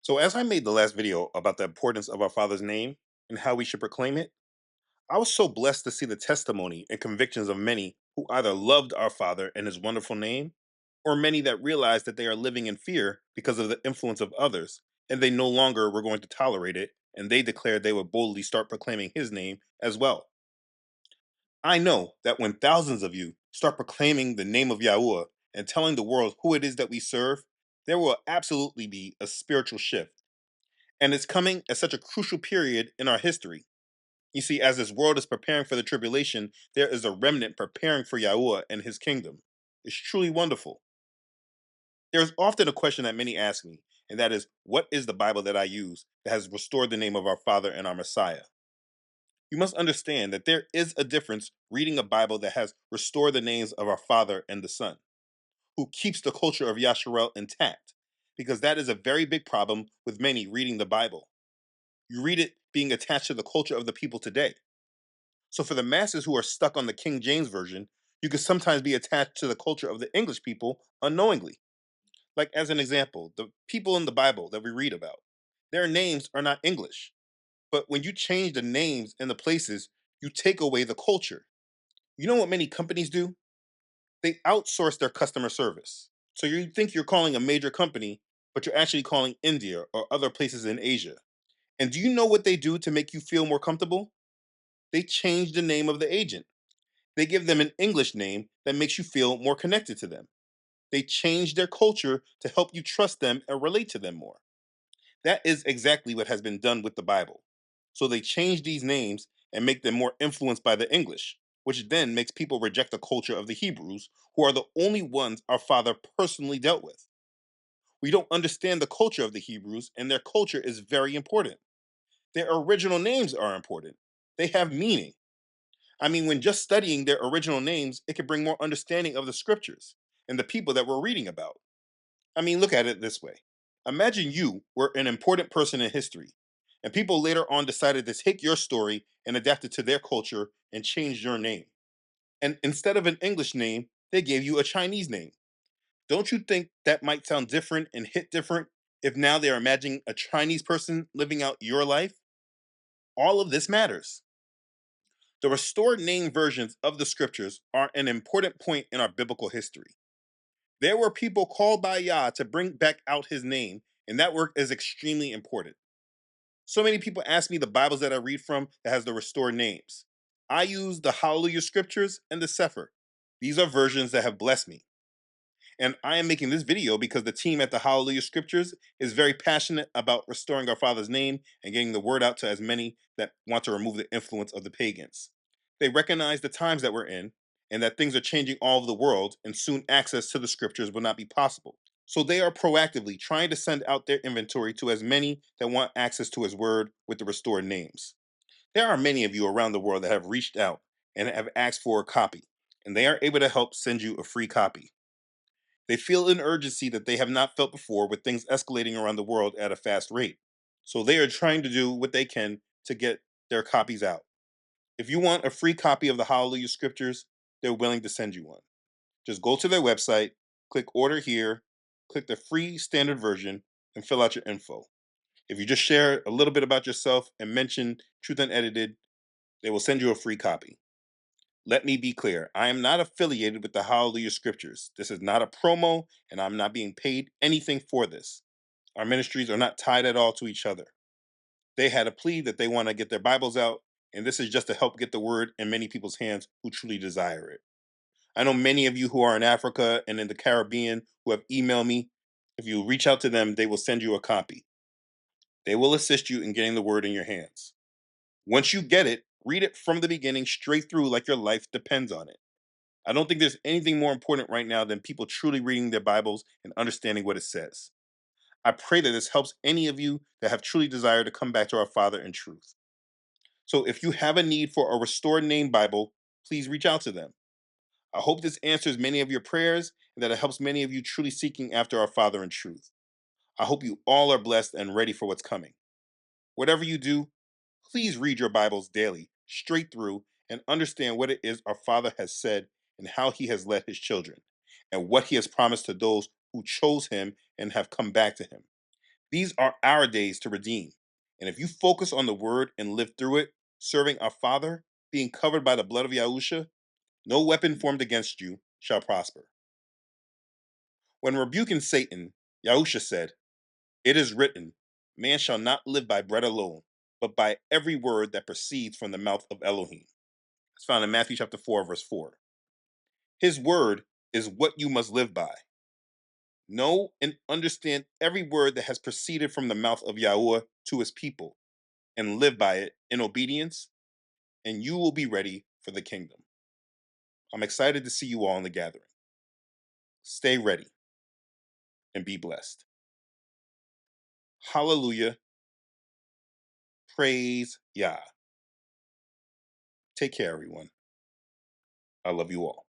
So, as I made the last video about the importance of our Father's name and how we should proclaim it, I was so blessed to see the testimony and convictions of many who either loved our Father and His wonderful name, or many that realized that they are living in fear because of the influence of others, and they no longer were going to tolerate it, and they declared they would boldly start proclaiming His name as well. I know that when thousands of you start proclaiming the name of Yahuwah and telling the world who it is that we serve, there will absolutely be a spiritual shift, and it's coming at such a crucial period in our history. You see, as this world is preparing for the tribulation, there is a remnant preparing for Yahuwah and his kingdom. It's truly wonderful. There's often a question that many ask me, and that is, what is the Bible that I use that has restored the name of our Father and our Messiah? You must understand that there is a difference reading a Bible that has restored the names of our Father and the Son, who keeps the culture of Yasharel intact, because that is a very big problem with many reading the Bible. You read it being attached to the culture of the people today. So for the masses who are stuck on the King James version, you could sometimes be attached to the culture of the English people unknowingly. Like as an example, the people in the Bible that we read about, their names are not English. But when you change the names and the places, you take away the culture. You know what many companies do? They outsource their customer service. So you think you're calling a major company, but you're actually calling India or other places in Asia. And do you know what they do to make you feel more comfortable? They change the name of the agent. They give them an English name that makes you feel more connected to them. They change their culture to help you trust them and relate to them more. That is exactly what has been done with the Bible. So they change these names and make them more influenced by the English, which then makes people reject the culture of the Hebrews, who are the only ones our Father personally dealt with. We don't understand the culture of the Hebrews, and their culture is very important. Their original names are important. They have meaning. I mean, when just studying their original names, it can bring more understanding of the scriptures and the people that we're reading about. I mean, look at it this way. Imagine you were an important person in history, and people later on decided to take your story and adapt it to their culture and change your name. And instead of an English name, they gave you a Chinese name. Don't you think that might sound different and hit different if now they're imagining a Chinese person living out your life? All of this matters. The restored name versions of the scriptures are an important point in our biblical history. There were people called by Yah to bring back out his name, and that work is extremely important. So many people ask me the Bibles that I read from that has the restored names. I use the Hallelujah scriptures and the Sefer. These are versions that have blessed me. And I am making this video because the team at the Hallelujah Scriptures is very passionate about restoring our Father's name and getting the word out to as many that want to remove the influence of the pagans. They recognize the times that we're in and that things are changing all over the world, and soon access to the scriptures will not be possible. So they are proactively trying to send out their inventory to as many that want access to his word with the restored names. There are many of you around the world that have reached out and have asked for a copy, and they are able to help send you a free copy. They feel an urgency that they have not felt before with things escalating around the world at a fast rate. So they are trying to do what they can to get their copies out. If you want a free copy of the Hallelujah Scriptures, they're willing to send you one. Just go to their website, click order here, click the free standard version, and fill out your info. If you just share a little bit about yourself and mention Truth Unedited, they will send you a free copy. Let me be clear. I am not affiliated with the Hallelujah Scriptures. This is not a promo, and I'm not being paid anything for this. Our ministries are not tied at all to each other. They had a plea that they want to get their Bibles out, and this is just to help get the word in many people's hands who truly desire it. I know many of you who are in Africa and in the Caribbean who have emailed me. If you reach out to them, they will send you a copy. They will assist you in getting the word in your hands. Once you get it, read it from the beginning straight through like your life depends on it. I don't think there's anything more important right now than people truly reading their Bibles and understanding what it says. I pray that this helps any of you that have truly desired to come back to our Father in truth. So if you have a need for a restored name Bible, please reach out to them. I hope this answers many of your prayers and that it helps many of you truly seeking after our Father in truth. I hope you all are blessed and ready for what's coming. Whatever you do, please read your Bibles daily, straight through, and understand what it is our Father has said and how he has led his children, and what he has promised to those who chose him and have come back to him. These are our days to redeem. And if you focus on the word and live through it, serving our Father, being covered by the blood of Yahusha, no weapon formed against you shall prosper. When rebuking Satan, Yahusha said, "It is written, man shall not live by bread alone, but by every word that proceeds from the mouth of Elohim." It's found in Matthew chapter 4, verse 4. His word is what you must live by. Know and understand every word that has proceeded from the mouth of Yahweh to his people, and live by it in obedience, and you will be ready for the kingdom. I'm excited to see you all in the gathering. Stay ready and be blessed. Hallelujah. Praise Yah. Take care, everyone. I love you all.